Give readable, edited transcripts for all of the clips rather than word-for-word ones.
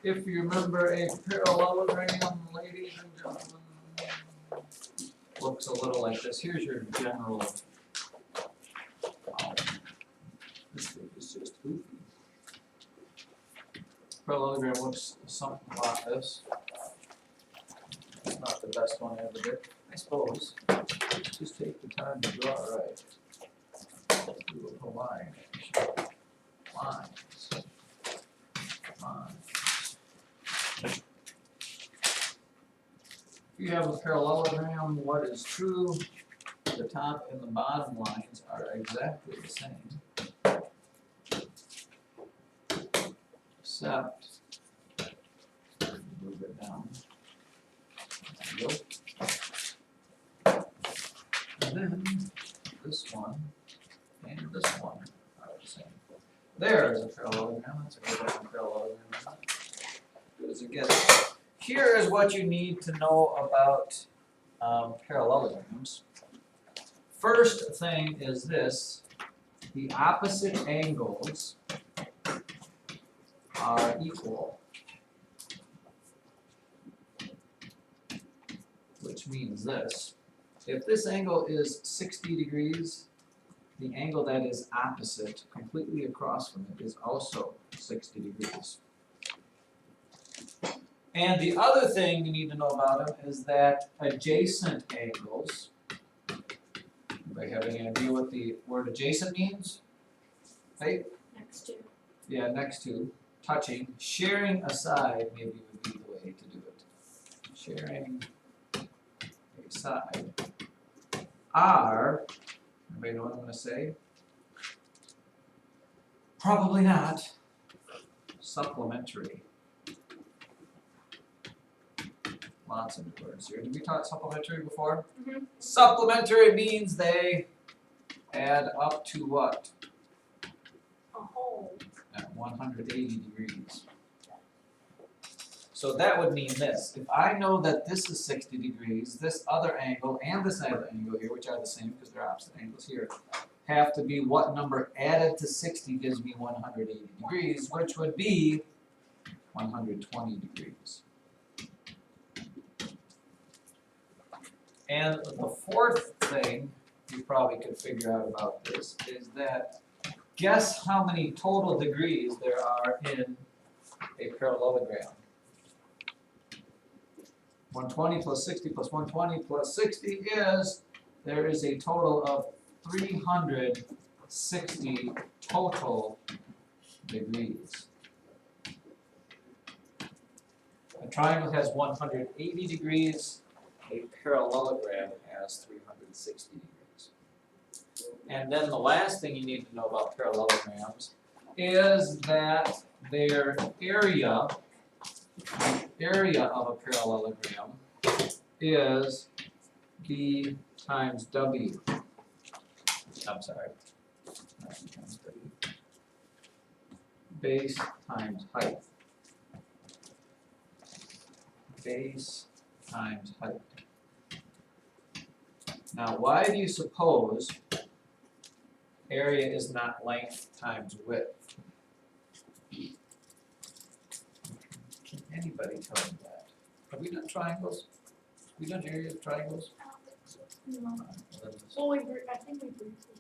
If you remember a parallelogram, ladies and gentlemen, looks a little like this. Here's your general. This thing is just goofy. Parallelogram looks something like this. It's not the best one I ever did, I suppose. Just take the time to draw it right. Do a line. Lines. If you have a parallelogram, what is true? The top and the bottom lines are exactly the same. Except, move it down. There you go. And then this one and this one are the same. There's a parallelogram. That's a good looking parallelogram. Good as it gets. Here is what you need to know about parallelograms. First thing is this: the opposite angles are equal, which means this: if this angle is 60 degrees, the angle that is opposite, completely across from it, is also 60 degrees. And the other thing you need to know about them is that adjacent angles, anybody have any idea what the word adjacent means? Hey? Next to. Yeah, next to, touching, sharing a side maybe would be the way to do it. Sharing a side are, anybody know what I'm going to say? Probably not. Supplementary. Lots of new words here. Did we talk supplementary before? Mm-hmm. Supplementary means they add up to what? A whole. At 180 degrees. So that would mean this: if I know that this is 60 degrees, this other angle and this other angle here, which are the same because they're opposite angles here, have to be what number added to 60 gives me 180 degrees, which would be 120 degrees. And the fourth thing you probably could figure out about this is that guess how many total degrees there are in a parallelogram? 120 plus 60 plus 120 plus 60 is, there is a total of 360 total degrees. A triangle has 180 degrees. A parallelogram has 360 degrees. And then the last thing you need to know about parallelograms is that their area, the area of a parallelogram is B times W. I'm sorry. Times W. Base times height. Base times height. Now, why do you suppose area is not length times width? Can anybody tell me that? Have we done triangles? Have we done area of triangles? No. Well, I think we briefly.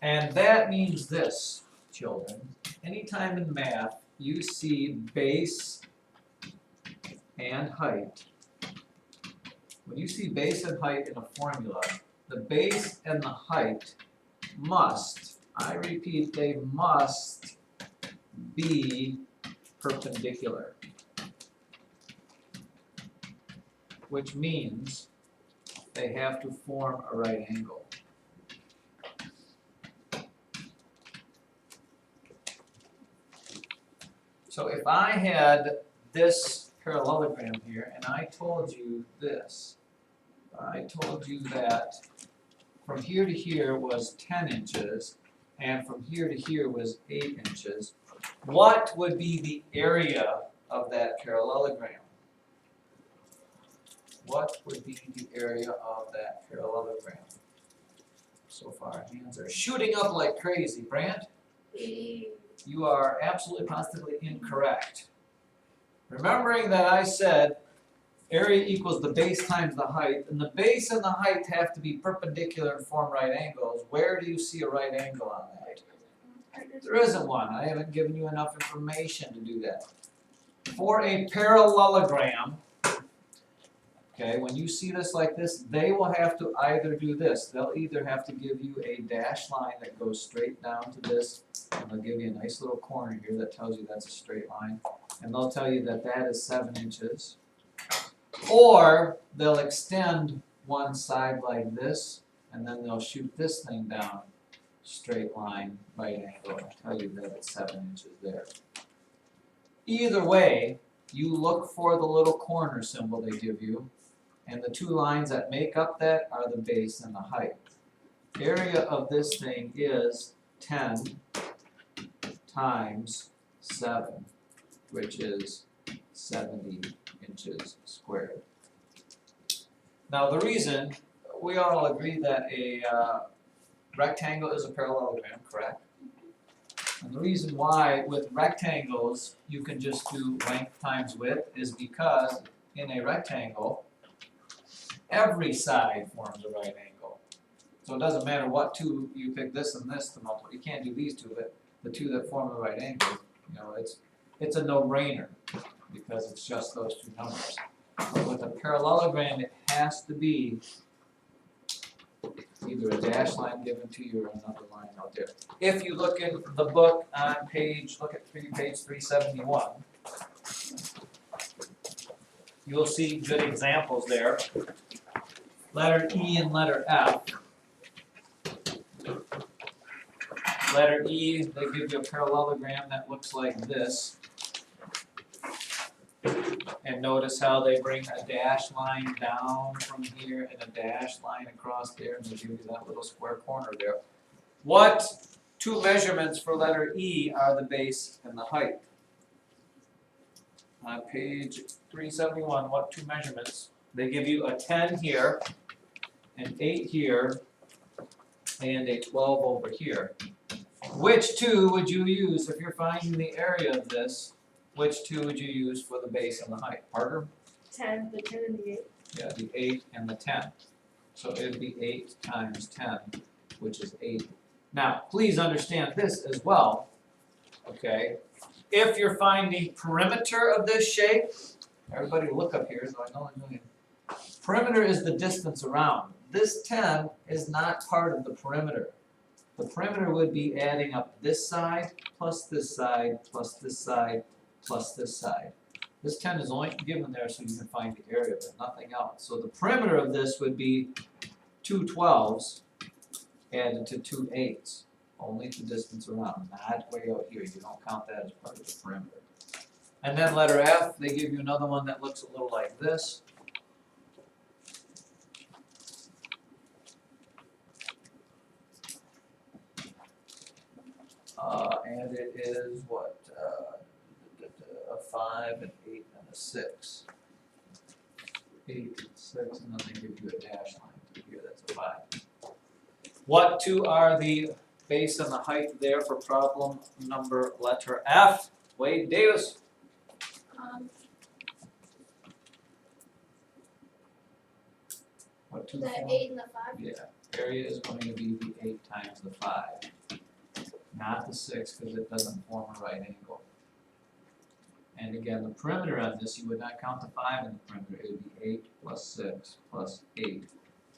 And that means this, children. Anytime in math you see base and height, when you see base and height in a formula, the base and the height must, I repeat, they must be perpendicular. Which means they have to form a right angle. So if I had this parallelogram here and I told you this, I told you that from here to here was 10 inches and from here to here was 8 inches, what would be the area of that parallelogram? What would be the area of that parallelogram? So far, hands are shooting up like crazy. Brant? you are absolutely positively incorrect. Remembering that I said area equals the base times the height, and the base and the height have to be perpendicular and form right angles. Where do you see a right angle on that? There isn't one. I haven't given you enough information to do that. For a parallelogram, okay, when you see this like this, they will have to either do this. They'll either have to give you a dashed line that goes straight down to this, and they'll give you a nice little corner here that tells you that's a straight line, and they'll tell you that that is 7 inches. Or they'll extend one side like this, and then they'll shoot this thing down, straight line, right angle, and tell you that it's 7 inches there. Either way, you look for the little corner symbol they give you, and the two lines that make up that are the base and the height. Area of this thing is 10 times 7, which is 70 inches squared. Now the reason, we all agree that a rectangle is a parallelogram, correct? And the reason why with rectangles you can just do length times width is because in a rectangle, every side forms a right angle. So it doesn't matter what two, you pick this and this to multiply. You can't do these two, but the two that form a right angle, you know, it's a no-brainer because it's just those two numbers. But with a parallelogram, it has to be either a dashed line given to you or another line out there. If you look in the book on page 371, you'll see good examples there. Letter E and letter F. Letter E, they give you a parallelogram that looks like this. And notice how they bring a dashed line down from here and a dashed line across there, and they give you that little square corner there. What two measurements for letter E are the base and the height? On page 371, what two measurements? They give you a 10 here, an 8 here, and a 12 over here. Which two would you use if you're finding the area of this? Which two would you use for the base and the height? Parker? 10, the 10 and the 8. Yeah, the 8 and the 10. So it would be 8 times 10, which is 80. Now, please understand this as well, okay? If you're finding perimeter of this shape, everybody look up here so I know I'm doing it. Perimeter is the distance around. This 10 is not part of the perimeter. The perimeter would be adding up this side, plus this side, plus this side, plus this side. This 10 is only given there so you can find the area of it, nothing else. So the perimeter of this would be 2 12s added to 2 8s. Only the distance around, not way out here. You don't count that as part of the perimeter. And then letter F, they give you another one that looks a little like this. And it is what? A 5, an 8, and a 6. 8, 6, and then they give you a dash line through here, that's a 5. What two are the base and the height there for problem number letter F? Wade Davis. What two? The form? 8 and the 5. Yeah, area is going to be the 8 times the 5. Not the 6 because it doesn't form a right angle. And again, the perimeter on this, you would not count the 5 in the perimeter. It would be 8 plus 6 plus 8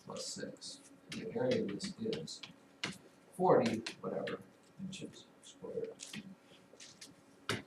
plus 6. So the area of this is 40 whatever inches squared.